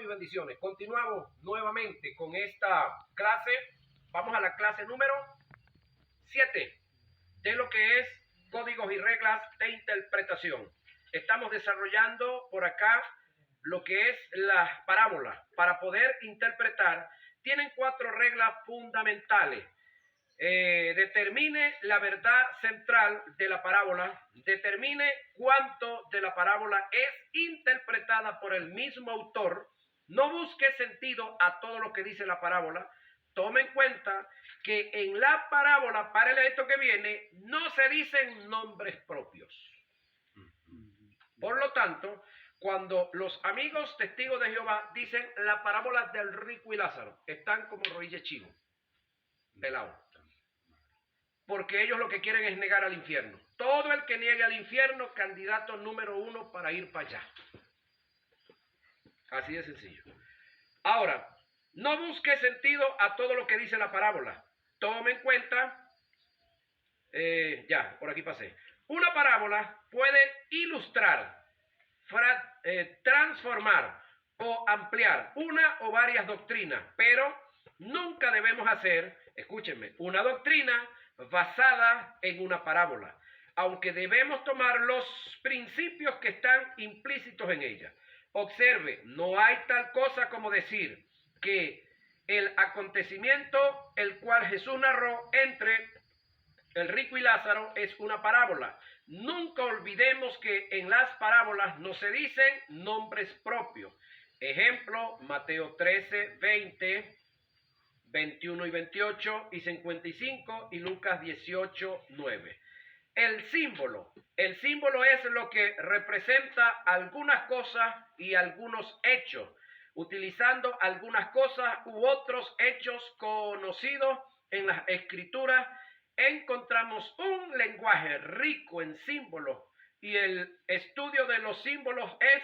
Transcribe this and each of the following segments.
y bendiciones. Continuamos nuevamente con esta clase. Vamos a la clase número 7 de lo que es códigos y reglas de interpretación. Estamos desarrollando por acá lo que es las parábolas. Para poder interpretar, tienen 4 reglas fundamentales. Determine la verdad central de la parábola, determine cuánto de la parábola es interpretada por el mismo autor, no busque sentido a todo lo que dice la parábola, tome en cuenta que en la parábola, para el esto que viene, no se dicen nombres propios. Por lo tanto, cuando los amigos testigos de Jehová dicen la parábola del rico y Lázaro, están como rodillas chivo, pelado. Porque ellos lo que quieren es negar al infierno. Todo el que niegue al infierno, candidato número 1 para ir para allá. Así de sencillo. Ahora, no busque sentido a todo lo que dice la parábola. Tome en cuenta, por aquí pasé. Una parábola puede ilustrar, transformar o ampliar una o varias doctrinas, pero nunca debemos hacer, escúchenme, una doctrina basada en una parábola, aunque debemos tomar los principios que están implícitos en ella. Observe, no hay tal cosa como decir que el acontecimiento el cual Jesús narró entre el rico y Lázaro es una parábola. Nunca olvidemos que en las parábolas no se dicen nombres propios. Ejemplo, Mateo 13, 20, 21 y 28 y 55 y Lucas 18, 9. El símbolo es lo que representa algunas cosas y algunos hechos, utilizando algunas cosas u otros hechos conocidos en las escrituras. Encontramos un lenguaje rico en símbolos y el estudio de los símbolos es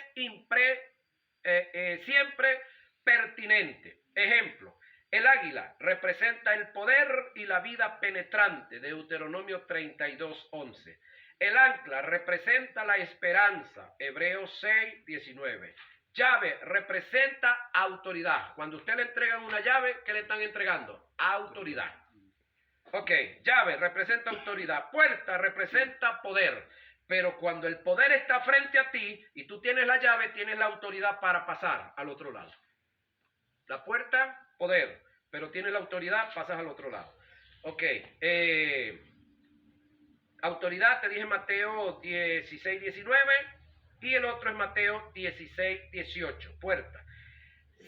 siempre pertinente. Ejemplo, el águila representa el poder y la vida penetrante, Deuteronomio 32, 11. El ancla representa la esperanza, Hebreos 6, 19. Llave representa autoridad. Cuando usted le entregan una llave, ¿qué le están entregando? Autoridad. Ok, llave representa autoridad. Puerta representa poder. Pero cuando el poder está frente a ti y tú tienes la llave, tienes la autoridad para pasar al otro lado. La puerta, poder, pero tienes la autoridad, pasas al otro lado. Ok, autoridad, te dije Mateo 16, 19 y el otro es Mateo 16, 18, puerta.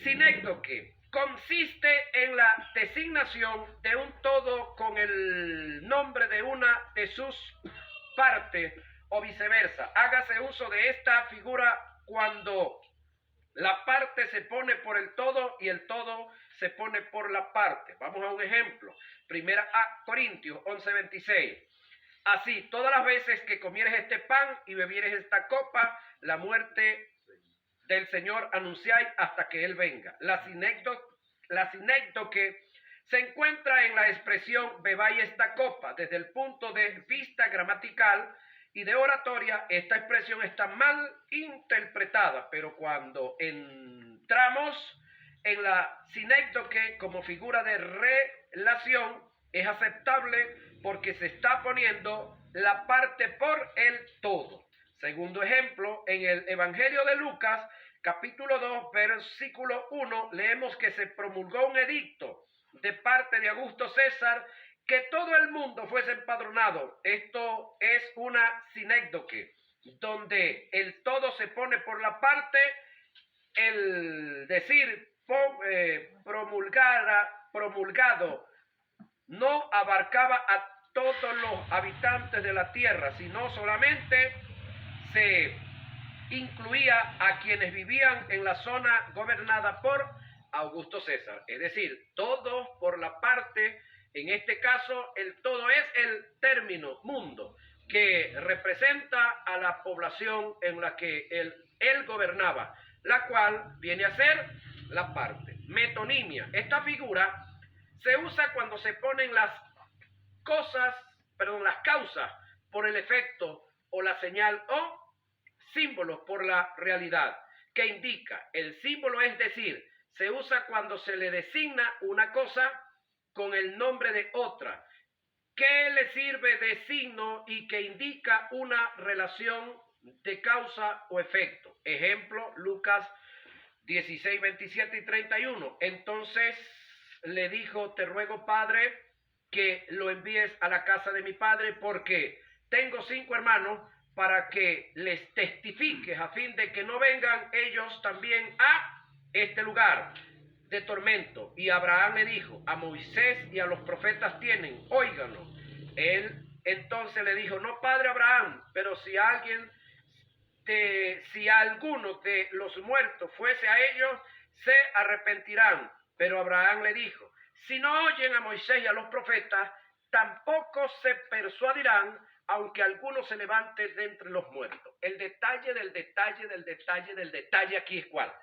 Sinécdoque consiste en la designación de un todo con el nombre de una de sus partes o viceversa. Hágase uso de esta figura cuando la parte se pone por el todo y el todo se pone por la parte. Vamos a un ejemplo. Primera a Corintios 11:26. Así, todas las veces que comieres este pan y bebieres esta copa, la muerte del Señor anunciáis hasta que Él venga. La sinécdoque se encuentra en la expresión bebáis esta copa. Desde el punto de vista gramatical y de oratoria, esta expresión está mal interpretada, pero cuando entramos en la sinécdoque como figura de relación, es aceptable porque se está poniendo la parte por el todo. Segundo ejemplo, en el Evangelio de Lucas, capítulo 2, versículo 1, leemos que se promulgó un edicto de parte de Augusto César que todo el mundo fuese empadronado. Esto es una sinécdoque, donde el todo se pone por la parte, el decir promulgado no abarcaba a todos los habitantes de la tierra, sino solamente se incluía a quienes vivían en la zona gobernada por Augusto César. Es decir, todos por la parte. En este caso, el todo es el término mundo, que representa a la población en la que él gobernaba, la cual viene a ser la parte. Metonimia. Esta figura se usa cuando se ponen las causas por el efecto o la señal o símbolos por la realidad. que indica. El símbolo es decir, se usa cuando se le designa una cosa con el nombre de otra, que le sirve de signo y que indica una relación de causa o efecto. Ejemplo, Lucas 16, 27 y 31. Entonces le dijo, te ruego, Padre, que lo envíes a la casa de mi padre, porque tengo 5 hermanos, para que les testifiques, a fin de que no vengan ellos también a este lugar de tormento. Y Abraham le dijo, a Moisés y a los profetas tienen, óiganlo. Él entonces le dijo, no, padre Abraham, pero si alguno de los muertos fuese a ellos, se arrepentirán. Pero Abraham le dijo, si no oyen a Moisés y a los profetas, tampoco se persuadirán, aunque alguno se levante de entre los muertos. El detalle del detalle del detalle del detalle aquí es cuál.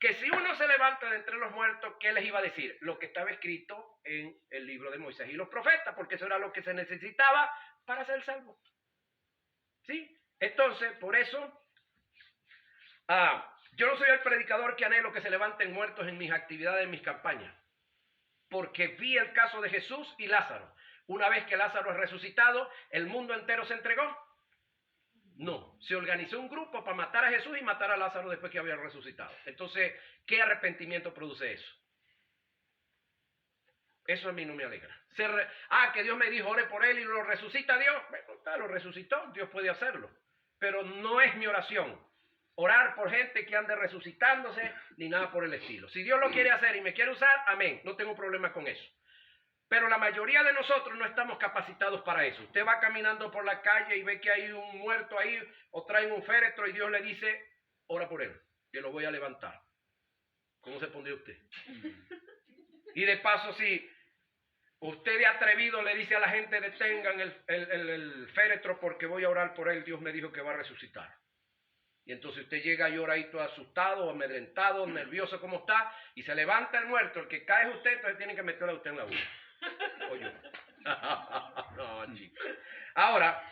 Que si uno se levanta de entre los muertos, ¿qué les iba a decir? Lo que estaba escrito en el libro de Moisés y los profetas, porque eso era lo que se necesitaba para ser salvo. ¿Sí? Entonces, por eso, yo no soy el predicador que anhelo que se levanten muertos en mis actividades, en mis campañas, porque vi el caso de Jesús y Lázaro. Una vez que Lázaro es resucitado, ¿el mundo entero se entregó? No, se organizó un grupo para matar a Jesús y matar a Lázaro después que había resucitado. Entonces, ¿qué arrepentimiento produce eso? Eso a mí no me alegra. Que Dios me dijo, ore por él y lo resucita Dios. Bueno, lo resucitó, Dios puede hacerlo. Pero no es mi oración orar por gente que ande resucitándose ni nada por el estilo. Si Dios lo quiere hacer y me quiere usar, amén, no tengo problema con eso. Pero la mayoría de nosotros no estamos capacitados para eso. Usted va caminando por la calle y ve que hay un muerto ahí o traen un féretro y Dios le dice, ora por él, que lo voy a levantar. ¿Cómo se pondría usted? Y de paso, si usted de atrevido le dice a la gente, detengan el féretro porque voy a orar por él, Dios me dijo que va a resucitar. Y entonces usted llega y ora ahí todo asustado, amedrentado, nervioso como está, y se levanta el muerto, el que cae es usted, entonces tienen que meterle a usted en la boca. O yo. No, chico. Ahora,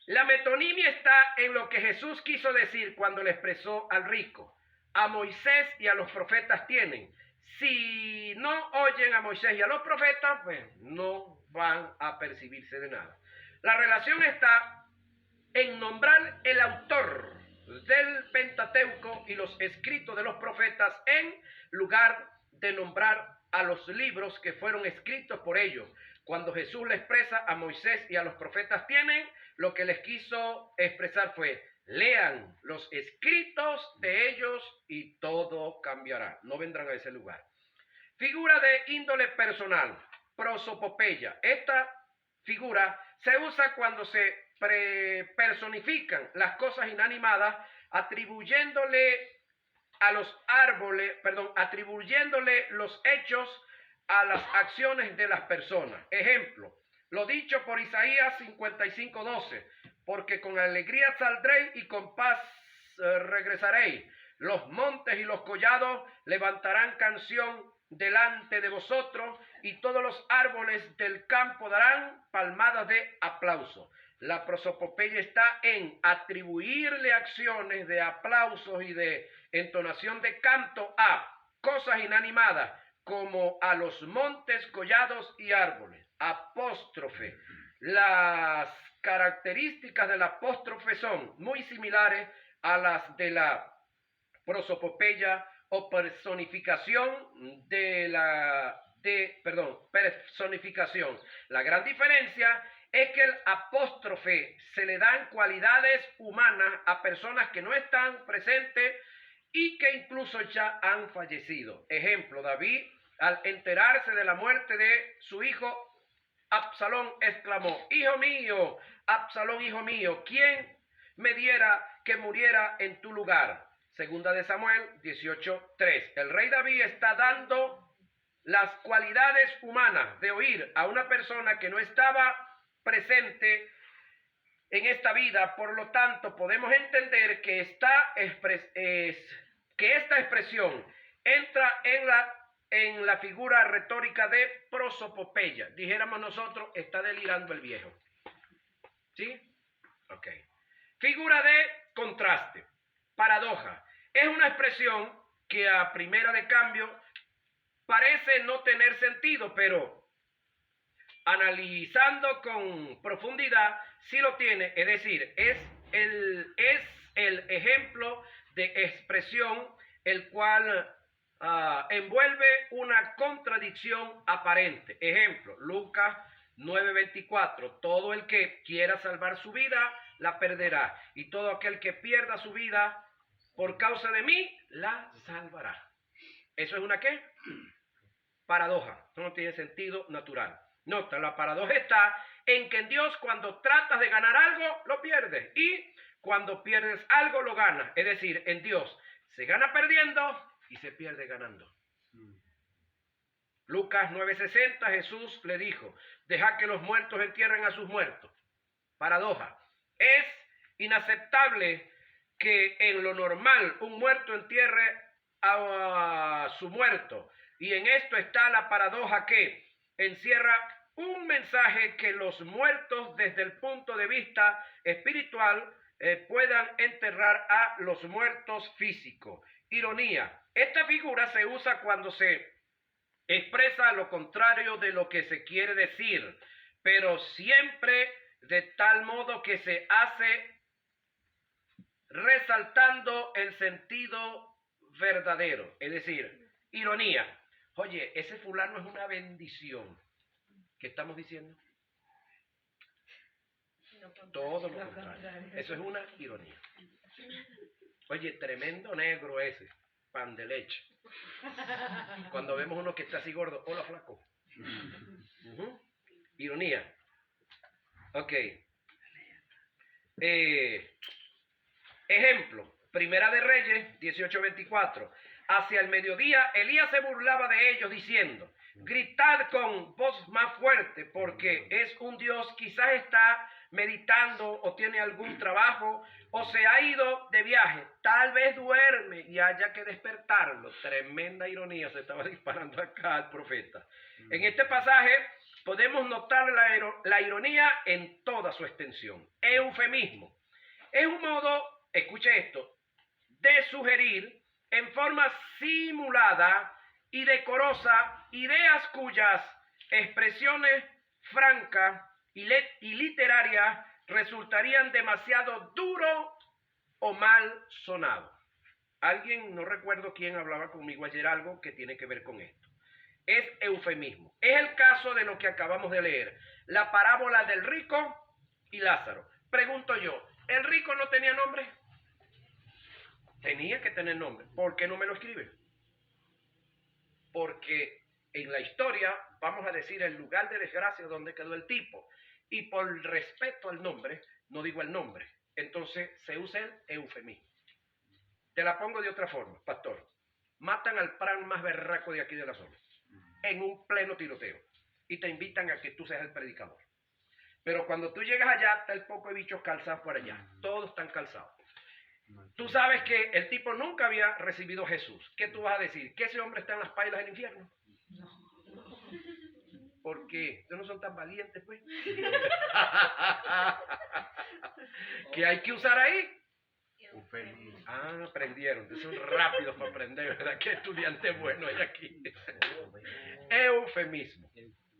la metonimia está en lo que Jesús quiso decir cuando le expresó al rico. A Moisés y a los profetas tienen. Si no oyen a Moisés y a los profetas, pues no van a percibirse de nada. La relación está en nombrar el autor del Pentateuco y los escritos de los profetas en lugar de nombrar a los libros que fueron escritos por ellos. Cuando Jesús le expresa a Moisés y a los profetas tienen, lo que les quiso expresar fue, lean los escritos de ellos y todo cambiará. No vendrán a ese lugar. Figura de índole personal, prosopopeya. Esta figura se usa cuando se personifican las cosas inanimadas, atribuyéndole los hechos a las acciones de las personas. Ejemplo, lo dicho por Isaías 55:12, porque con alegría saldréis y con paz regresaréis. Los montes y los collados levantarán canción delante de vosotros, y todos los árboles del campo darán palmadas de aplauso. La prosopopeya está en atribuirle acciones de aplausos y de entonación de canto a cosas inanimadas, como a los montes, collados y árboles. Apóstrofe. Las características de la apóstrofe son muy similares a las de la prosopopeya o personificación personificación. La gran diferencia es que el apóstrofe se le dan cualidades humanas a personas que no están presentes y que incluso ya han fallecido. Ejemplo, David, al enterarse de la muerte de su hijo Absalón, exclamó, hijo mío, Absalón, hijo mío, ¿quién me diera que muriera en tu lugar? Segunda de Samuel 18:3. El rey David está dando las cualidades humanas de oír a una persona que no estaba presente en esta vida. Por lo tanto, podemos entender que esta expresión entra en la figura retórica de prosopopeya. Dijéramos nosotros, está delirando el viejo. ¿Sí? Ok. Figura de contraste. Paradoja. Es una expresión que a primera de cambio parece no tener sentido, pero analizando con profundidad sí lo tiene. Es decir, es el ejemplo de expresión el cual envuelve una contradicción aparente. Ejemplo, Lucas 9:24. Todo el que quiera salvar su vida, la perderá. Y todo aquel que pierda su vida por causa de mí, la salvará. ¿Eso es una qué? Paradoja. Eso no tiene sentido natural. Nota, la paradoja está en que en Dios cuando tratas de ganar algo, lo pierdes. Y cuando pierdes algo, lo ganas. Es decir, en Dios se gana perdiendo y se pierde ganando. Lucas 9:60, Jesús le dijo, dejad que los muertos entierren a sus muertos. Paradoja. Es inaceptable que en lo normal un muerto entierre a su muerto. Y en esto está la paradoja que encierra un mensaje que los muertos desde el punto de vista espiritual puedan enterrar a los muertos físicos. Ironía. Esta figura se usa cuando se expresa lo contrario de lo que se quiere decir, pero siempre de tal modo que se hace resaltando el sentido verdadero. Es decir, ironía. Oye, ese fulano es una bendición. ¿Qué estamos diciendo? Todo lo contrario. Eso es una ironía. Oye, tremendo negro ese. Pan de leche. Cuando vemos uno que está así gordo, hola flaco. Ironía. Ok. Ejemplo, Primera de Reyes 18:24. Hacia el mediodía, Elías se burlaba de ellos diciendo, gritad con voz más fuerte porque es un Dios, quizás está meditando o tiene algún trabajo o se ha ido de viaje, tal vez duerme y haya que despertarlo. Tremenda ironía se estaba disparando acá al profeta. En este pasaje podemos notar la ironía en toda su extensión. Eufemismo. Es un modo, escuche esto, de sugerir en forma simulada y decorosa ideas cuyas expresiones francas y literarias resultarían demasiado duro o mal sonado. Alguien, no recuerdo quién hablaba conmigo ayer algo que tiene que ver con esto. Es eufemismo. Es el caso de lo que acabamos de leer, la parábola del rico y Lázaro. Pregunto yo, ¿el rico no tenía nombre? Tenía que tener nombre. ¿Por qué no me lo escribe? Porque en la historia, vamos a decir, el lugar de desgracia donde quedó el tipo. Y por respeto al nombre, no digo el nombre. Entonces se usa el eufemismo. Te la pongo de otra forma, pastor. Matan al plan más berraco de aquí de la zona. En un pleno tiroteo. Y te invitan a que tú seas el predicador. Pero cuando tú llegas allá, está el poco de bichos calzados por allá. Todos están calzados. Tú sabes que el tipo nunca había recibido a Jesús. ¿Qué tú vas a decir? ¿Que ese hombre está en las pailas del infierno? No. ¿Por qué? ¿Ustedes no son tan valientes, pues? ¿Qué hay que usar ahí? Eufemismo. Ah, aprendieron. Son rápidos para aprender, ¿verdad? ¿Qué estudiante bueno hay aquí? Eufemismo.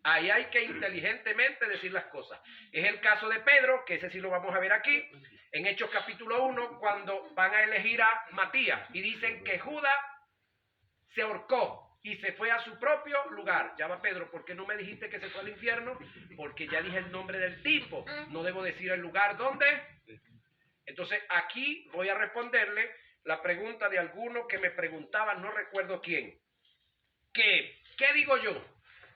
Ahí hay que inteligentemente decir las cosas. Es el caso de Pedro, que ese sí lo vamos a ver aquí, en Hechos capítulo 1, cuando van a elegir a Matías y dicen que Judas se ahorcó y se fue a su propio lugar. Ya va Pedro, ¿por qué no me dijiste que se fue al infierno? Porque ya dije el nombre del tipo, no debo decir el lugar donde. Entonces aquí voy a responderle la pregunta de alguno que me preguntaba, no recuerdo quién. ¿Qué digo yo?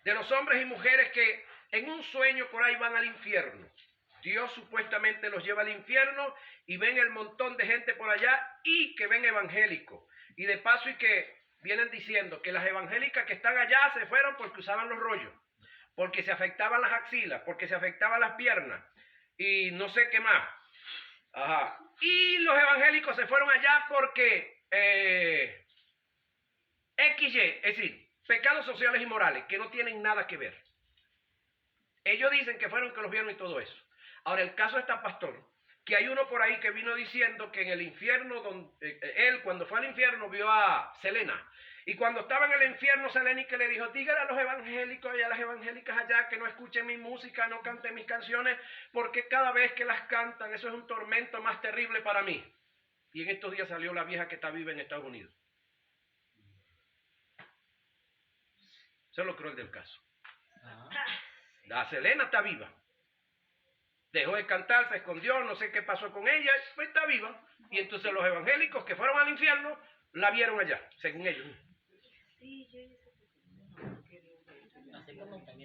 De los hombres y mujeres que en un sueño por ahí van al infierno. Dios supuestamente los lleva al infierno y ven el montón de gente por allá y que ven evangélicos. Y de paso y que vienen diciendo que las evangélicas que están allá se fueron porque usaban los rollos, porque se afectaban las axilas, porque se afectaban las piernas y no sé qué más. Ajá. Y los evangélicos se fueron allá porque XY, es decir, pecados sociales y morales que no tienen nada que ver. Ellos dicen que fueron que los vieron y todo eso. Ahora, el caso está, pastor, que hay uno por ahí que vino diciendo que en el infierno, él cuando fue al infierno vio a Selena. Y cuando estaba en el infierno, Selena que le dijo, dígale a los evangélicos y a las evangélicas allá que no escuchen mi música, no canten mis canciones, porque cada vez que las cantan, eso es un tormento más terrible para mí. Y en estos días salió la vieja que está viva en Estados Unidos. Eso es lo cruel del caso. La Selena está viva. Dejó de cantar, se escondió, no sé qué pasó con ella, pues está viva. Y entonces los evangélicos que fueron al infierno, la vieron allá, según ellos.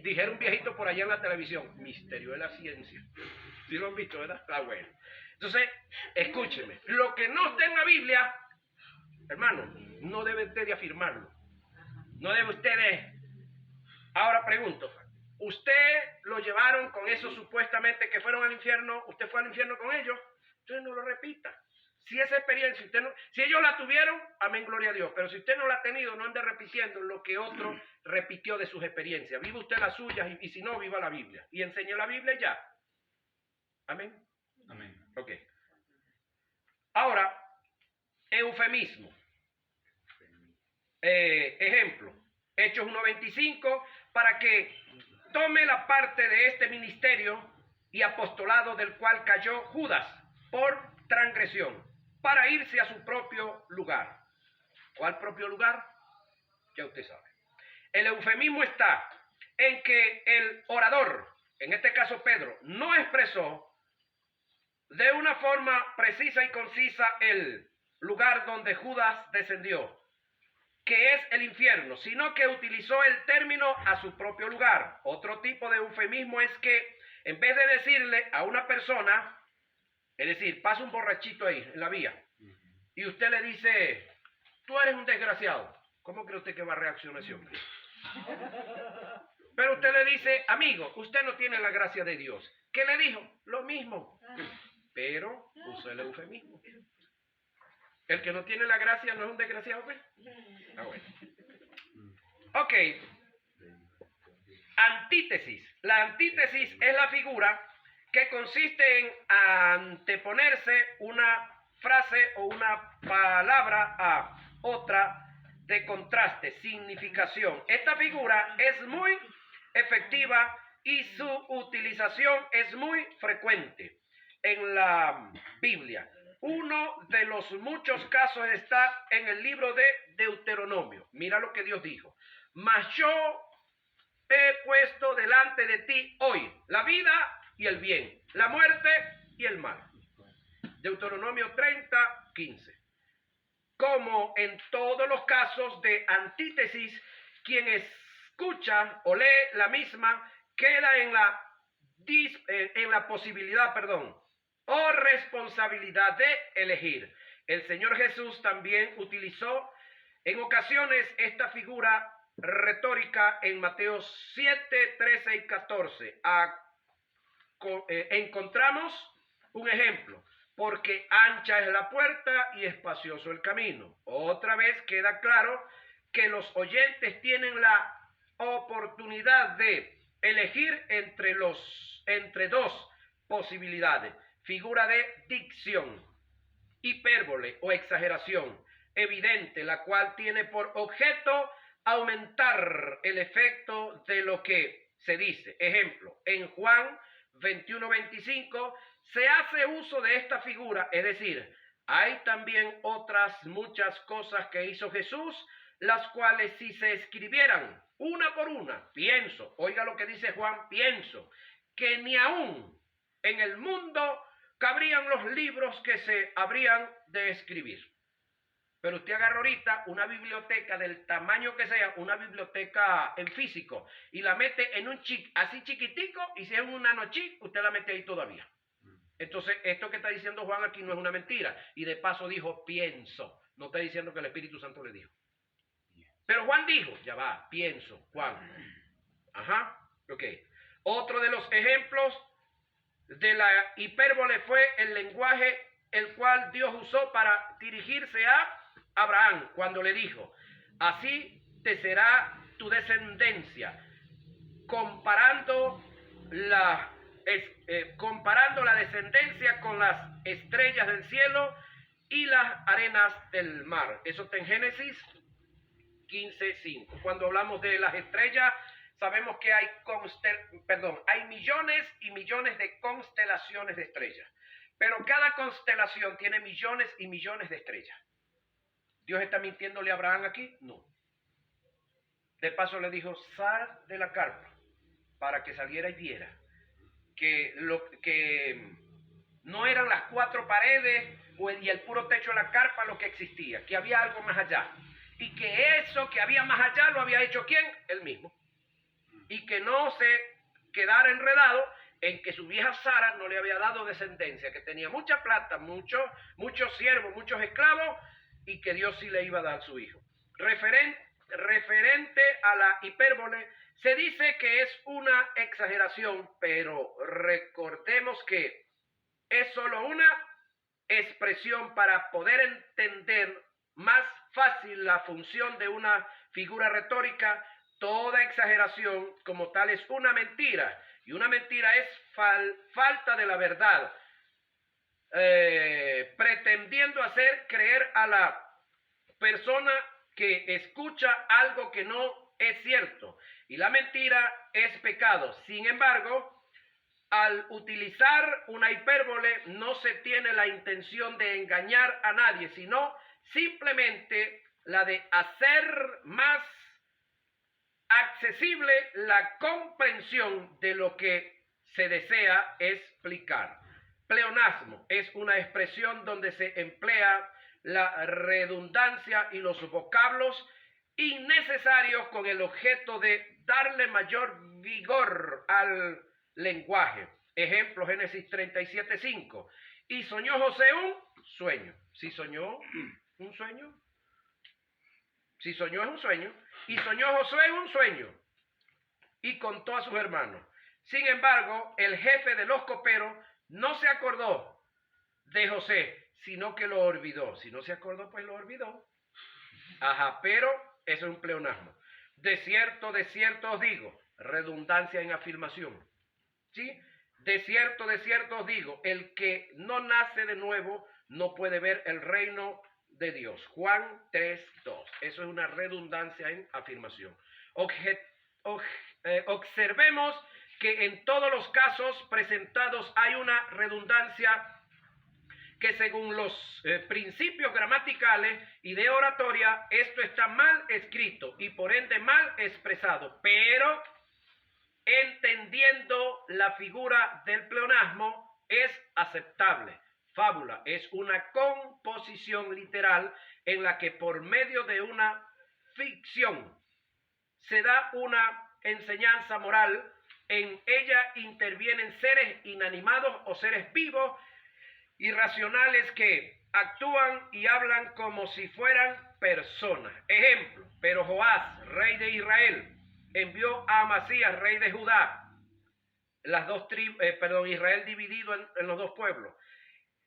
Dijeron un viejito por allá en la televisión, misterio de la ciencia. ¿Sí lo han visto, verdad? Ah, bueno. Entonces, escúcheme, lo que no está en la Biblia, hermano, no debe usted de afirmarlo. No debe usted de... Ahora pregunto, ¿usted lo llevaron con eso supuestamente que fueron al infierno? ¿Usted fue al infierno con ellos? Entonces no lo repita. Si esa experiencia, si ellos la tuvieron, amén, gloria a Dios. Pero si usted no la ha tenido, no ande repitiendo lo que otro repitió de sus experiencias. Viva usted las suyas y si no, viva la Biblia. Y enseñe la Biblia y ya. Amén. Amén. Ok. Ahora, eufemismo. Ejemplo, Hechos 1:25, para que tome la parte de este ministerio y apostolado del cual cayó Judas por transgresión, para irse a su propio lugar. ¿Cuál propio lugar? Ya usted sabe. El eufemismo está en que el orador, en este caso Pedro, no expresó de una forma precisa y concisa el lugar donde Judas descendió, que es el infierno, sino que utilizó el término a su propio lugar. Otro tipo de eufemismo es que en vez de decirle a una persona, es decir, pasa un borrachito ahí en la vía, y usted le dice, tú eres un desgraciado, ¿cómo cree usted que va a reaccionar ese hombre? Pero usted le dice, amigo, usted no tiene la gracia de Dios. ¿Qué le dijo? Lo mismo, pero usó el eufemismo. El que no tiene la gracia no es un desgraciado, ¿pues? Ah, bueno. Ok. Antítesis. La antítesis es la figura que consiste en anteponerse una frase o una palabra a otra de contraste, significación. Esta figura es muy efectiva y su utilización es muy frecuente en la Biblia. Uno de los muchos casos está en el libro de Deuteronomio. Mira lo que Dios dijo. Mas yo he puesto delante de ti hoy la vida y el bien, la muerte y el mal. Deuteronomio 30:15. Como en todos los casos de antítesis, quien escucha o lee la misma queda en la posibilidad, o responsabilidad de elegir. El Señor Jesús también utilizó en ocasiones esta figura retórica en Mateo 7, 13 y 14. Encontramos un ejemplo, porque ancha es la puerta y espacioso el camino. Otra vez queda claro que los oyentes tienen la oportunidad de elegir entre dos posibilidades. Figura de dicción, hipérbole o exageración evidente, la cual tiene por objeto aumentar el efecto de lo que se dice. Ejemplo, en Juan 21:25 se hace uso de esta figura, es decir, hay también otras muchas cosas que hizo Jesús, las cuales si se escribieran una por una, pienso, oiga lo que dice Juan, pienso, que ni aún en el mundo cabrían los libros que se habrían de escribir. Pero usted agarra ahorita una biblioteca del tamaño que sea, una biblioteca en físico, y la mete en un chip así chiquitico, y si es un nanochip, usted la mete ahí todavía. Entonces, esto que está diciendo Juan aquí no es una mentira. Y de paso dijo, pienso. No está diciendo que el Espíritu Santo le dijo. Pero Juan dijo, ya va, pienso, Juan. Ajá, ok. Otro de los ejemplos de la hipérbole fue el lenguaje el cual Dios usó para dirigirse a Abraham cuando le dijo, así te será tu descendencia, comparando comparando la descendencia con las estrellas del cielo y las arenas del mar. Eso está en Génesis 15:5. Cuando hablamos de las estrellas, sabemos que hay millones y millones de constelaciones de estrellas. Pero cada constelación tiene millones y millones de estrellas. ¿Dios está mintiéndole a Abraham aquí? No. De paso le dijo, sal de la carpa, para que saliera y viera que no eran las cuatro paredes y el puro techo de la carpa lo que existía, que había algo más allá. Y que eso que había más allá lo había hecho ¿quién? Él mismo. Y que no se quedara enredado en que su vieja Sara no le había dado descendencia, que tenía mucha plata, muchos siervos, muchos esclavos, y que Dios sí le iba a dar su hijo. Referente a la hipérbole, se dice que es una exageración, pero recordemos que es solo una expresión para poder entender más fácil la función de una figura retórica. Toda exageración como tal es una mentira, y una mentira es falta de la verdad, pretendiendo hacer creer a la persona que escucha algo que no es cierto, y la mentira es pecado. Sin embargo, al utilizar una hipérbole no se tiene la intención de engañar a nadie, sino simplemente la de hacer más accesible la comprensión de lo que se desea explicar. Pleonasmo es una expresión donde se emplea la redundancia y los vocablos innecesarios con el objeto de darle mayor vigor al lenguaje. Ejemplo, Génesis 37:5. Y soñó José un sueño. Si soñó un sueño, si soñó es un sueño. Y soñó Josué un sueño y contó a sus hermanos. Sin embargo, el jefe de los coperos no se acordó de José, sino que lo olvidó. Si no se acordó, pues lo olvidó. Ajá, pero eso es un pleonasmo. De cierto os digo, redundancia en afirmación. ¿Sí? De cierto os digo, el que no nace de nuevo no puede ver el reino de Dios. Juan 3:2. Eso es una redundancia en afirmación. Observemos que en todos los casos presentados hay una redundancia que según los principios gramaticales y de oratoria, esto está mal escrito y por ende mal expresado, pero entendiendo la figura del pleonasmo es aceptable. Fábula es una composición literal en la que por medio de una ficción se da una enseñanza moral. En ella intervienen seres inanimados o seres vivos irracionales que actúan y hablan como si fueran personas. Ejemplo, pero Joás, rey de Israel, envió a Amasías, rey de Judá, Israel dividido en los dos pueblos.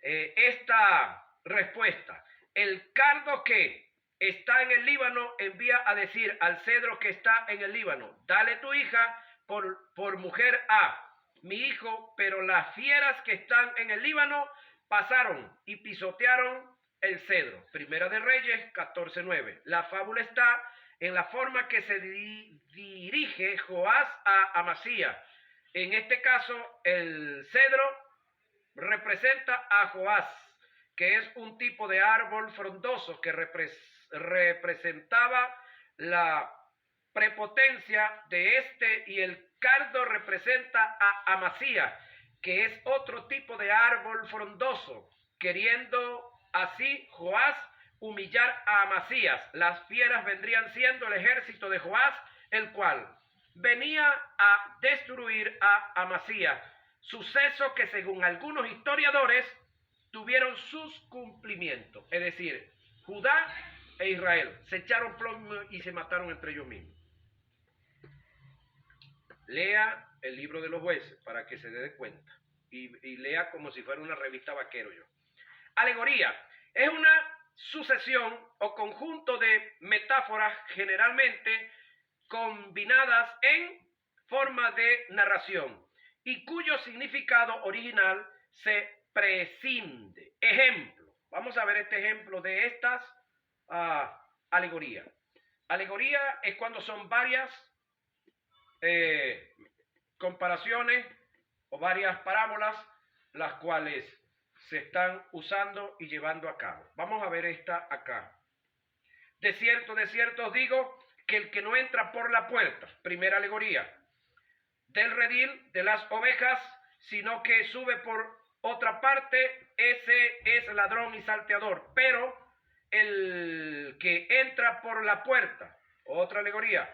Esta respuesta, el cardo que está en el Líbano envía a decir al cedro que está en el Líbano, dale tu hija por mujer a mi hijo, pero las fieras que están en el Líbano pasaron y pisotearon el cedro. Primera de Reyes 14:9. La fábula está en la forma que se dirige Joás a Amasías. En este caso, el cedro representa a Joás, que es un tipo de árbol frondoso que representaba la prepotencia de este, y el cardo representa a Amasías, que es otro tipo de árbol frondoso, queriendo así Joás humillar a Amasías. Las fieras vendrían siendo el ejército de Joás, el cual venía a destruir a Amasías, suceso que según algunos historiadores tuvieron sus cumplimientos, es decir, Judá e Israel se echaron plomo y se mataron entre ellos mismos. Lea el libro de los jueces para que se dé cuenta y lea como si fuera una revista vaquero yo. Alegoría es una sucesión o conjunto de metáforas generalmente combinadas en forma de narración y cuyo significado original se prescinde. Ejemplo, vamos a ver este ejemplo de estas alegorías. Alegoría es cuando son varias comparaciones o varias parábolas las cuales se están usando y llevando a cabo. Vamos a ver esta acá. De cierto os digo que el que no entra por la puerta, primera alegoría, del redil de las ovejas, sino que sube por otra parte, ese es ladrón y salteador. Pero el que entra por la puerta, otra alegoría,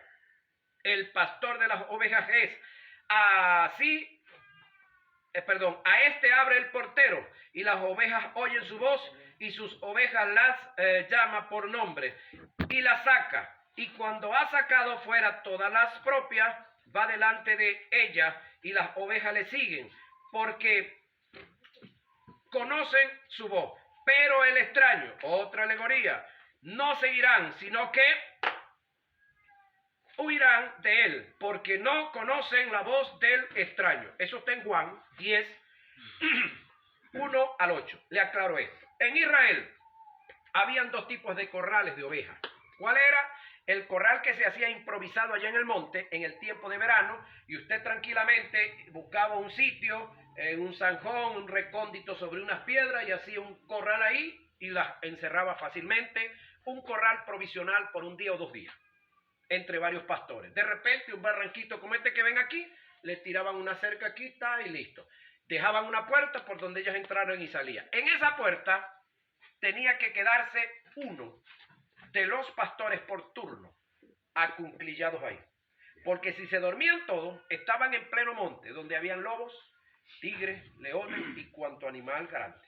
el pastor de las ovejas es así. A este abre el portero, y las ovejas oyen su voz, y sus ovejas las llama por nombre, y las saca. Y cuando ha sacado fuera todas las propias, va delante de ellas, y las ovejas le siguen, porque conocen su voz. Pero el extraño, otra alegoría, no seguirán, sino que huirán de él, porque no conocen la voz del extraño. Eso está en Juan 10, 1 al 8. Le aclaro esto. En Israel habían dos tipos de corrales de ovejas. ¿Cuál era? El corral que se hacía improvisado allá en el monte en el tiempo de verano, y usted tranquilamente buscaba un sitio, en un zanjón, un recóndito sobre unas piedras, y hacía un corral ahí y las encerraba fácilmente. Un corral provisional por un día o 2 días, entre varios pastores. De repente, un barranquito como este que ven aquí, le tiraban una cerca aquí, está, y listo. Dejaban una puerta por donde ellos entraron y salían. En esa puerta tenía que quedarse uno de los pastores por turno, acunclillados ahí. Porque si se dormían todos, estaban en pleno monte, donde habían lobos, tigres, leones y cuanto animal grande.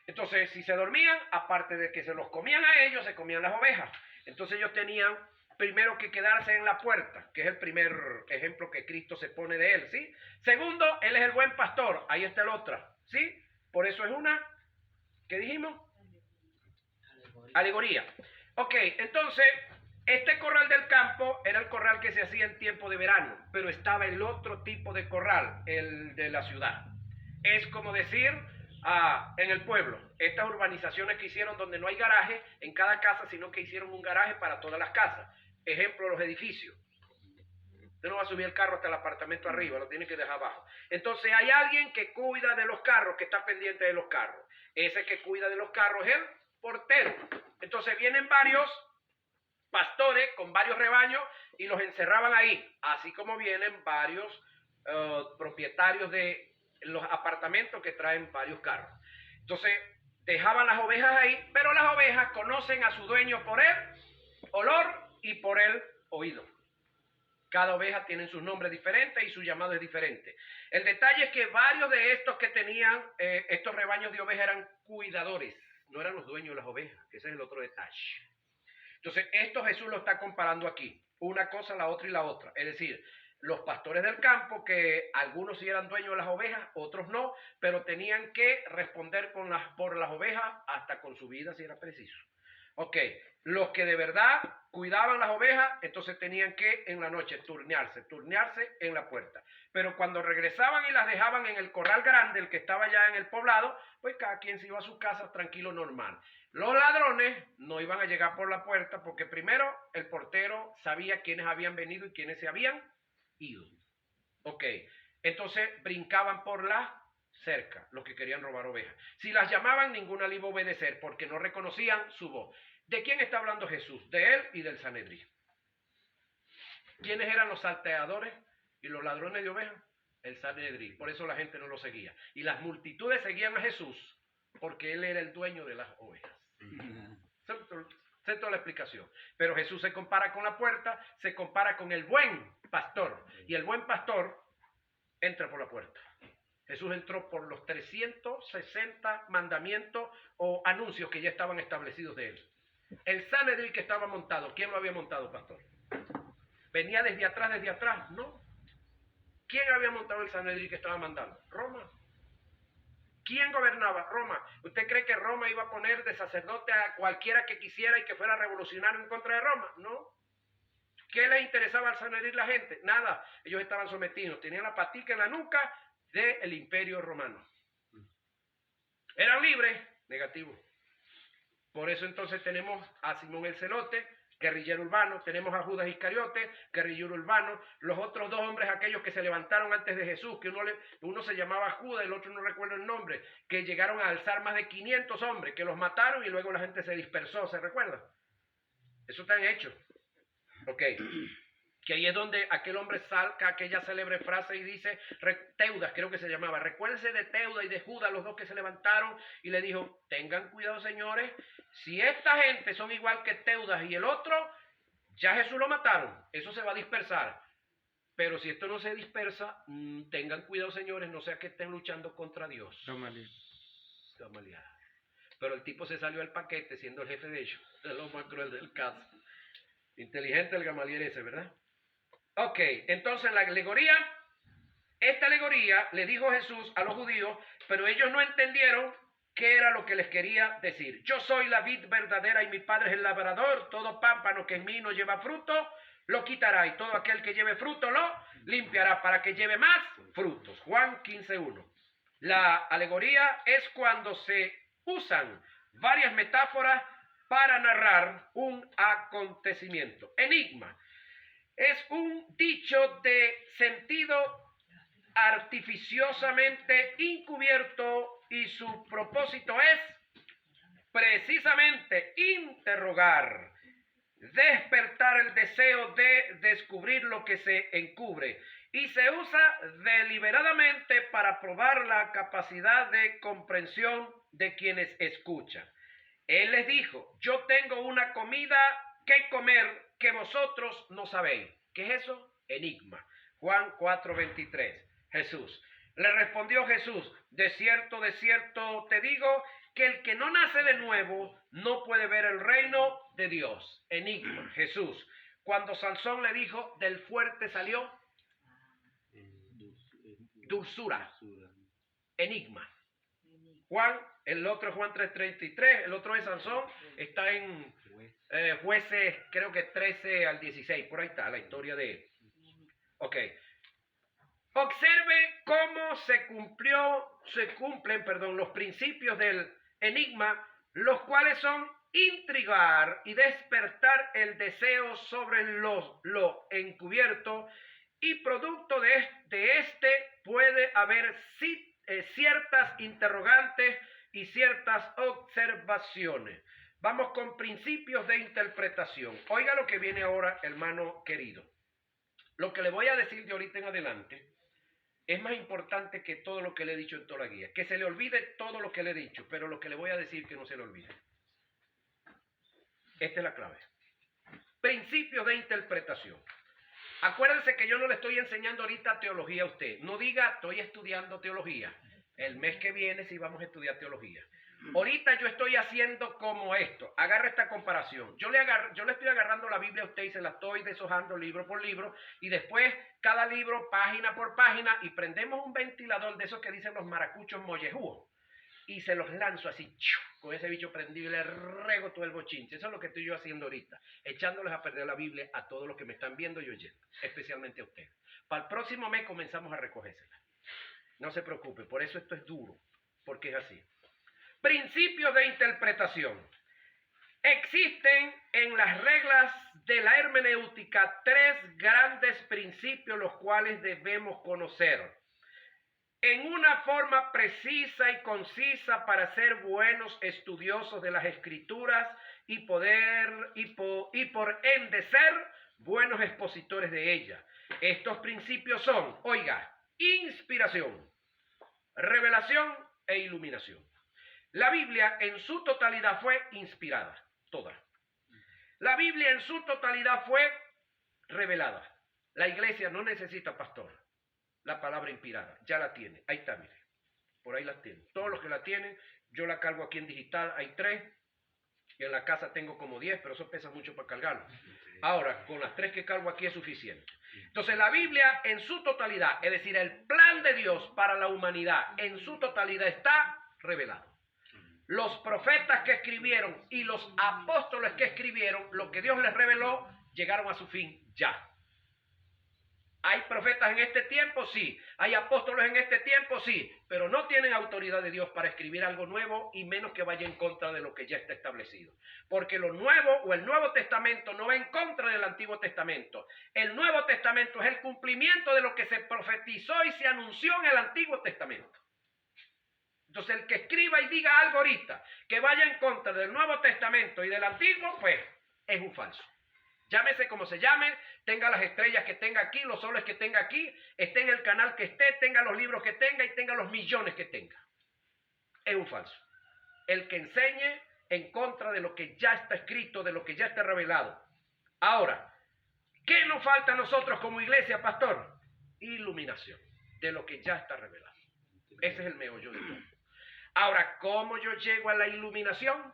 Entonces, si se dormían, aparte de que se los comían a ellos, se comían las ovejas. Entonces ellos tenían primero que quedarse en la puerta, que es el primer ejemplo que Cristo se pone de él, ¿sí? Segundo, él es el buen pastor, ahí está el otro, ¿sí? Por eso es una, ¿qué dijimos? Alegoría. Ok, entonces, este corral del campo era el corral que se hacía en tiempo de verano, pero estaba el otro tipo de corral, el de la ciudad. Es como decir, en el pueblo, estas urbanizaciones que hicieron donde no hay garaje en cada casa, sino que hicieron un garaje para todas las casas. Ejemplo, los edificios. Usted no va a subir el carro hasta el apartamento arriba, lo tiene que dejar abajo. Entonces hay alguien que cuida de los carros, que está pendiente de los carros. Ese que cuida de los carros es el portero. Entonces vienen varios pastores con varios rebaños y los encerraban ahí, así como vienen varios propietarios de los apartamentos que traen varios carros. Entonces dejaban las ovejas ahí, pero las ovejas conocen a su dueño por el olor y por el oído. Cada oveja tiene sus nombres diferentes y su llamado es diferente. El detalle es que varios de estos que tenían estos rebaños de ovejas eran cuidadores, no eran los dueños de las ovejas, que ese es el otro detalle. Entonces, esto Jesús lo está comparando aquí, una cosa, la otra y la otra. Es decir, los pastores del campo, que algunos sí eran dueños de las ovejas, otros no, pero tenían que responder por las ovejas hasta con su vida si era preciso. Ok, los que de verdad cuidaban las ovejas, entonces tenían que en la noche turnearse en la puerta. Pero cuando regresaban y las dejaban en el corral grande, el que estaba ya en el poblado, pues cada quien se iba a su casa tranquilo, normal. Los ladrones no iban a llegar por la puerta porque primero el portero sabía quiénes habían venido y quiénes se habían ido. Ok, entonces brincaban por la cerca los que querían robar ovejas. Si las llamaban, ninguna le iba a obedecer porque no reconocían su voz. ¿De quién está hablando Jesús? De él y del Sanedrín. ¿Quiénes eran los salteadores y los ladrones de ovejas? El Sanedrín. Por eso la gente no lo seguía. Y las multitudes seguían a Jesús porque él era el dueño de las ovejas. Esa es toda la explicación. Pero Jesús se compara con la puerta, se compara con el buen pastor. Y el buen pastor entra por la puerta. Jesús entró por los 360 mandamientos o anuncios que ya estaban establecidos de él. El Sanedrín que estaba montado, ¿quién lo había montado, pastor? ¿Venía desde atrás? No. ¿Quién había montado el Sanedrín que estaba mandando? Roma. ¿Quién gobernaba? Roma. ¿Usted cree que Roma iba a poner de sacerdote a cualquiera que quisiera y que fuera revolucionario en contra de Roma? No. ¿Qué les interesaba al Sanedrín la gente? Nada. Ellos estaban sometidos. Tenían la patica en la nuca, del Imperio Romano. ¿Eran libres? Negativo. Por eso entonces tenemos a Simón el Celote, guerrillero urbano, tenemos a Judas Iscariote, guerrillero urbano, los otros dos hombres, aquellos que se levantaron antes de Jesús, que uno se llamaba Judas, el otro no recuerdo el nombre, que llegaron a alzar más de 500 hombres, que los mataron y luego la gente se dispersó, ¿se recuerda? Eso está en Hechos. Ok. Que ahí es donde aquel hombre saca aquella célebre frase y dice, Teudas creo que se llamaba, recuérdense de Teudas y de Judas, los dos que se levantaron, y le dijo, tengan cuidado señores, si esta gente son igual que Teudas y el otro, ya Jesús lo mataron, eso se va a dispersar, pero si esto no se dispersa, tengan cuidado señores, no sea que estén luchando contra Dios. Gamaliel. Pero el tipo se salió al paquete siendo el jefe de ellos, es lo más cruel del caso. Inteligente el Gamaliel ese, ¿verdad? Ok, entonces la alegoría, esta alegoría le dijo Jesús a los judíos, pero ellos no entendieron qué era lo que les quería decir. Yo soy la vid verdadera y mi padre es el labrador, todo pámpano que en mí no lleva fruto, lo quitará, y todo aquel que lleve fruto lo limpiará para que lleve más frutos. Juan 15:1. La alegoría es cuando se usan varias metáforas para narrar un acontecimiento. Enigma. Es un dicho de sentido artificiosamente encubierto y su propósito es precisamente interrogar, despertar el deseo de descubrir lo que se encubre y se usa deliberadamente para probar la capacidad de comprensión de quienes escuchan. Él les dijo, yo tengo una comida que comer que vosotros no sabéis. ¿Qué es eso? Enigma. Juan 4:23. Jesús. Le respondió Jesús, de cierto te digo, que el que no nace de nuevo no puede ver el reino de Dios. Enigma. Jesús. Cuando Sansón le dijo, del fuerte salió dulzura. Enigma. Juan, el otro es Juan 3:33, el otro es Sansón, está en Jueces, creo que 13 al 16, por ahí está la historia de él. Ok. Observe cómo se cumplen los principios del enigma, los cuales son intrigar y despertar el deseo sobre lo encubierto, y producto de este puede haber ciertas interrogantes y ciertas observaciones. Vamos con principios de interpretación. Oiga lo que viene ahora, hermano querido. Lo que le voy a decir de ahorita en adelante es más importante que todo lo que le he dicho en toda la guía. Que se le olvide todo lo que le he dicho, pero lo que le voy a decir que no se le olvide. Esta es la clave. Principios de interpretación. Acuérdense que yo no le estoy enseñando ahorita teología a usted. No diga, estoy estudiando teología. El mes que viene sí vamos a estudiar teología. Ahorita yo estoy haciendo como esto. Agarra esta comparación. Yo le estoy agarrando la Biblia a usted y se la estoy deshojando libro por libro. Y después, cada libro, página por página, y prendemos un ventilador de esos que dicen los maracuchos mollejúos. Y se los lanzo así, con ese bicho prendido, y le rego todo el bochinche. Eso es lo que estoy yo haciendo ahorita, echándoles a perder la Biblia a todos los que me están viendo y oyendo, especialmente a ustedes. Para el próximo mes comenzamos a recogérsela. No se preocupe, por eso esto es duro, porque es así. Principios de interpretación. Existen en las reglas de la hermenéutica 3 grandes principios los cuales debemos conocer en una forma precisa y concisa para ser buenos estudiosos de las Escrituras y por ende ser buenos expositores de ellas. Estos principios son, oiga, inspiración, revelación e iluminación. La Biblia en su totalidad fue inspirada, toda. La Biblia en su totalidad fue revelada. La iglesia no necesita pastor. La palabra inspirada, ya la tiene, ahí está, mire, por ahí la tiene. Todos los que la tienen, yo la cargo aquí en digital, hay 3, y en la casa tengo como 10, pero eso pesa mucho para cargarlo. Ahora, con las 3 que cargo aquí es suficiente. Entonces la Biblia en su totalidad, es decir, el plan de Dios para la humanidad en su totalidad está revelado. Los profetas que escribieron y los apóstoles que escribieron, lo que Dios les reveló, llegaron a su fin ya. ¿Hay profetas en este tiempo? Sí. ¿Hay apóstoles en este tiempo? Sí. Pero no tienen autoridad de Dios para escribir algo nuevo y menos que vaya en contra de lo que ya está establecido. Porque lo nuevo o el Nuevo Testamento no va en contra del Antiguo Testamento. El Nuevo Testamento es el cumplimiento de lo que se profetizó y se anunció en el Antiguo Testamento. Entonces el que escriba y diga algo ahorita que vaya en contra del Nuevo Testamento y del Antiguo, pues es un falso. Llámese como se llame, tenga las estrellas que tenga aquí, los soles que tenga aquí, esté en el canal que esté, tenga los libros que tenga y tenga los millones que tenga. Es un falso. El que enseñe en contra de lo que ya está escrito, de lo que ya está revelado. Ahora, ¿qué nos falta a nosotros como iglesia, pastor? Iluminación de lo que ya está revelado. Ese es el meollo de todo. Ahora, ¿cómo yo llego a la iluminación?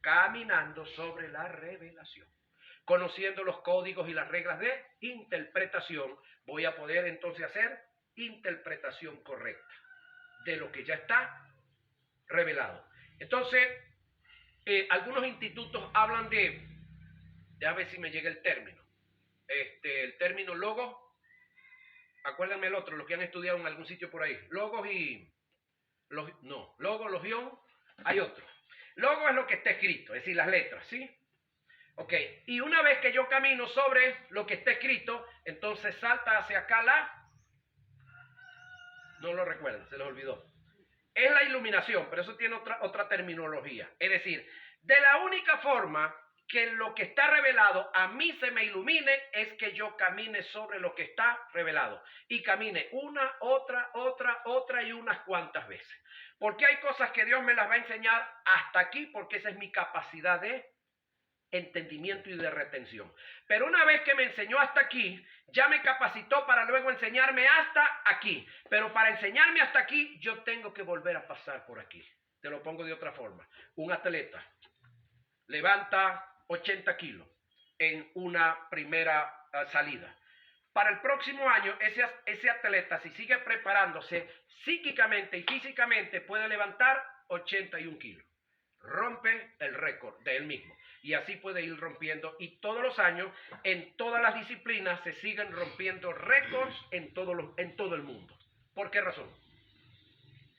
Caminando sobre la revelación. Conociendo los códigos y las reglas de interpretación, voy a poder entonces hacer interpretación correcta de lo que ya está revelado. Entonces, algunos institutos hablan de a ver si me llega el término. El término logos, acuérdenme el otro, los que han estudiado en algún sitio por ahí. Logos y... logos, logión, hay otro. Logo es lo que está escrito, es decir, las letras, ¿sí? Ok, y una vez que yo camino sobre lo que está escrito, entonces salta hacia acá no lo recuerdan, se les olvidó. Es la iluminación, pero eso tiene otra terminología. Es decir, de la única forma que lo que está revelado a mí se me ilumine es que yo camine sobre lo que está revelado. Y camine una, otra y unas cuantas veces. Porque hay cosas que Dios me las va a enseñar hasta aquí, porque esa es mi capacidad de entendimiento y de retención. Pero una vez que me enseñó hasta aquí, ya me capacitó para luego enseñarme hasta aquí. Pero para enseñarme hasta aquí, yo tengo que volver a pasar por aquí. Te lo pongo de otra forma. Un atleta levanta 80 kilos en una primera salida. Para el próximo año, ese atleta, si sigue preparándose psíquicamente y físicamente, puede levantar 81 kilos. Rompe el récord de él mismo. Y así puede ir rompiendo. Y todos los años, en todas las disciplinas, se siguen rompiendo récords en todo el mundo. ¿Por qué razón?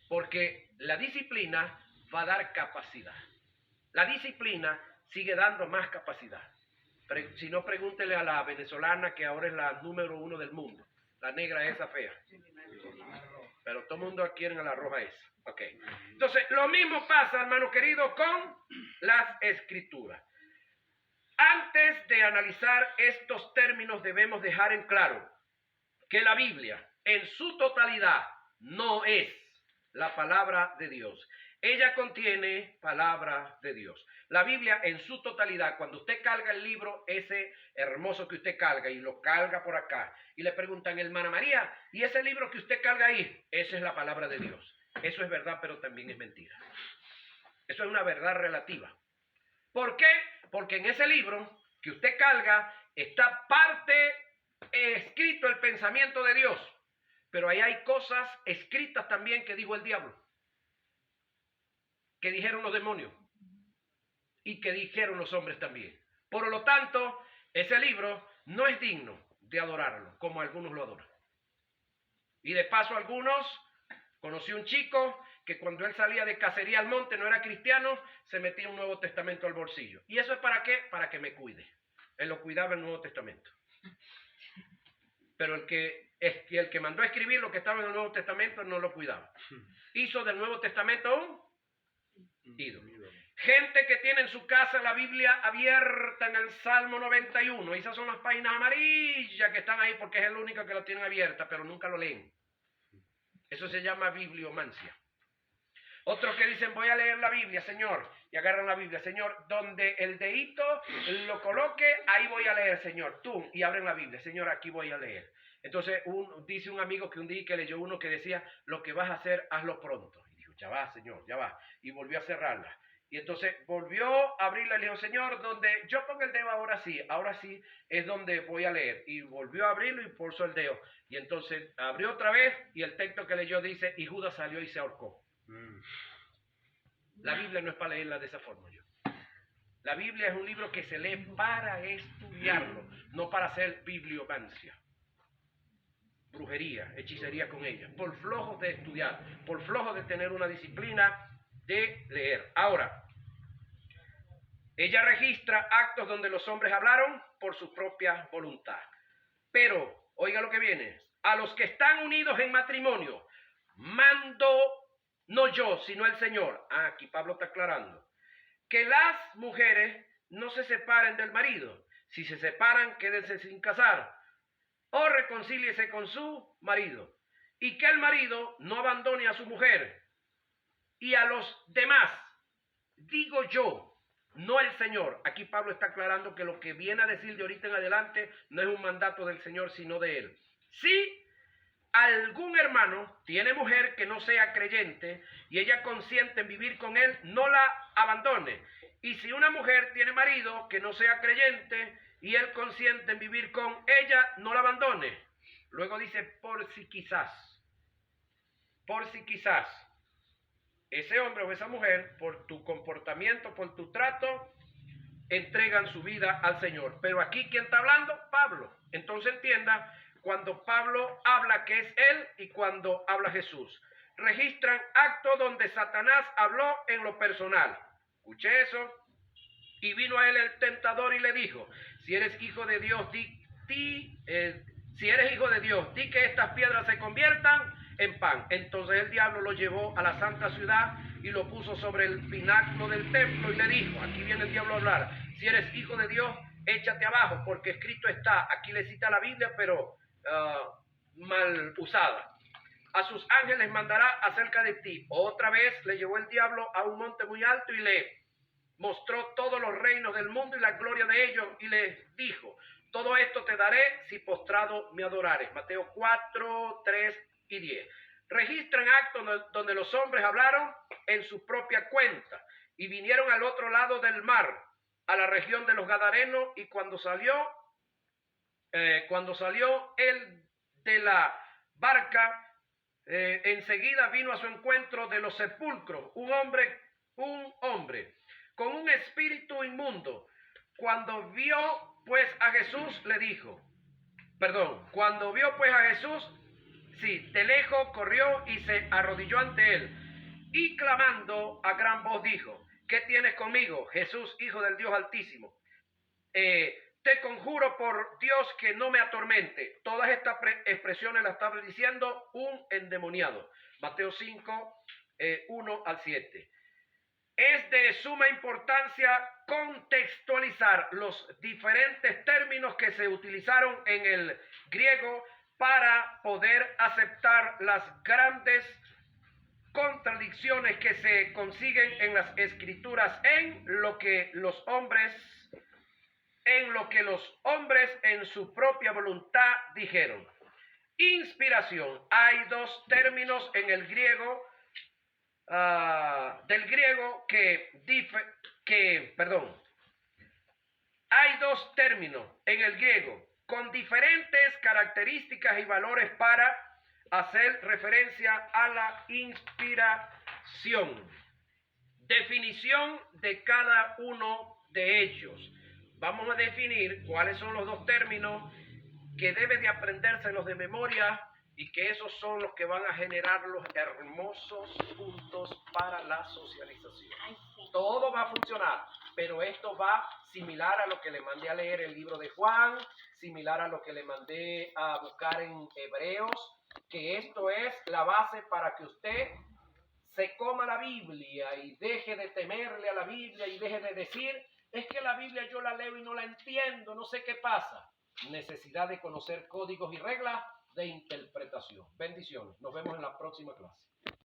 Porque la disciplina va a dar capacidad. La disciplina sigue dando más capacidad. Si no, pregúntele a la venezolana, que ahora es la número 1 del mundo. La negra esa fea. Pero todo el mundo quiere a la roja esa. Ok. Entonces, lo mismo pasa, hermano querido, con las escrituras. Antes de analizar estos términos, debemos dejar en claro que la Biblia, en su totalidad, no es la palabra de Dios. Ella contiene palabra de Dios. La Biblia en su totalidad, cuando usted carga el libro ese hermoso que usted carga y lo carga por acá, y le preguntan, hermana María, ¿y ese libro que usted carga ahí? Esa es la palabra de Dios. Eso es verdad, pero también es mentira. Eso es una verdad relativa. ¿Por qué? Porque en ese libro que usted carga está escrito el pensamiento de Dios, pero ahí hay cosas escritas también que dijo el diablo, que dijeron los demonios y que dijeron los hombres también. Por lo tanto, ese libro no es digno de adorarlo, como algunos lo adoran. Y de paso, conocí un chico que cuando él salía de cacería al monte, no era cristiano, se metía un Nuevo Testamento al bolsillo. ¿Y eso es para qué? Para que me cuide. Él lo cuidaba el Nuevo Testamento. Pero el que mandó a escribir lo que estaba en el Nuevo Testamento no lo cuidaba. Hizo del Nuevo Testamento un ídolo. Gente que tiene en su casa la Biblia abierta en el Salmo 91. Esas son las páginas amarillas que están ahí porque es el único que la tienen abierta, pero nunca lo leen. Eso se llama bibliomancia. Otros que dicen, voy a leer la Biblia, Señor, y agarran la Biblia, Señor, donde el dedito lo coloque, ahí voy a leer, Señor, tú, y abren la Biblia, Señor, aquí voy a leer. Entonces dice un amigo que un día que leyó uno que decía, lo que vas a hacer, hazlo pronto. Y dijo, ya va, Señor, ya va. Y volvió a cerrarla. Y entonces volvió a abrirla y le dijo, Señor, donde yo pongo el dedo ahora sí es donde voy a leer. Y volvió a abrirlo y puso el dedo. Y entonces abrió otra vez y el texto que leyó dice, y Judas salió y se ahorcó. La Biblia no es para leerla de esa forma. La Biblia es un libro que se lee para estudiarlo, no para hacer bibliomancia. brujería, hechicería con ella, por flojos de estudiar, por flojos de tener una disciplina de leer. Ahora, ella registra actos donde los hombres hablaron por su propia voluntad. Pero, oiga lo que viene, a los que están unidos en matrimonio, mando no yo, sino el Señor. Aquí Pablo está aclarando que las mujeres no se separen del marido. Si se separan, quédense sin casar o reconcíliese con su marido. Y que el marido no abandone a su mujer. Y a los demás, digo yo, no el Señor. Aquí Pablo está aclarando que lo que viene a decir de ahorita en adelante no es un mandato del Señor, sino de él. Si algún hermano tiene mujer que no sea creyente y ella consiente en vivir con él, no la abandone. Y si una mujer tiene marido que no sea creyente y él consiente en vivir con ella, no la abandone. Luego dice, por si quizás, ese hombre o esa mujer, por tu comportamiento, por tu trato, entregan su vida al Señor. Pero aquí, ¿quién está hablando? Pablo. Entonces entienda, cuando Pablo habla que es él y cuando habla Jesús. Registran actos donde Satanás habló en lo personal. Escuche eso. Y vino a él el tentador y le dijo, si eres hijo de Dios, di que estas piedras se conviertan en pan. Entonces el diablo lo llevó a la santa ciudad y lo puso sobre el pináculo del templo y le dijo, aquí viene el diablo a hablar, si eres hijo de Dios, échate abajo, porque escrito está. Aquí le cita la Biblia, pero mal usada. A sus ángeles mandará acerca de ti. Otra vez le llevó el diablo a un monte muy alto y le mostró todos los reinos del mundo y la gloria de ellos y le dijo, todo esto te daré si postrado me adorares. Mateo 4, 3 y 10. Registran actos donde los hombres hablaron en su propia cuenta y vinieron al otro lado del mar, a la región de los Gadarenos, y cuando salió él de la barca, enseguida vino a su encuentro de los sepulcros un hombre con un espíritu inmundo. Cuando vio pues a Jesús, de lejos corrió y se arrodilló ante él, y clamando a gran voz dijo, ¿qué tienes conmigo, Jesús, Hijo del Dios Altísimo? Te conjuro por Dios que no me atormente. Todas estas expresiones las estaba diciendo un endemoniado. Mateo 5, 1 al 7. Es de suma importancia contextualizar los diferentes términos que se utilizaron en el griego para poder aceptar las grandes contradicciones que se consiguen en las escrituras en lo que los hombres en su propia voluntad dijeron. Inspiración. Hay dos términos en el griego Hay dos términos en el griego con diferentes características y valores para hacer referencia a la inspiración. Definición de cada uno de ellos. Vamos a definir cuáles son los dos términos que debe de aprendérselos de memoria y que esos son los que van a generar los hermosos puntos para la socialización. Ay, sí. Todo va a funcionar, pero esto va similar a lo que le mandé a leer el libro de Juan, similar a lo que le mandé a buscar en Hebreos, que esto es la base para que usted se coma la Biblia y deje de temerle a la Biblia y deje de decir, es que la Biblia yo la leo y no la entiendo, no sé qué pasa. Necesidad de conocer códigos y reglas de interpretación. Bendiciones. Nos vemos en la próxima clase.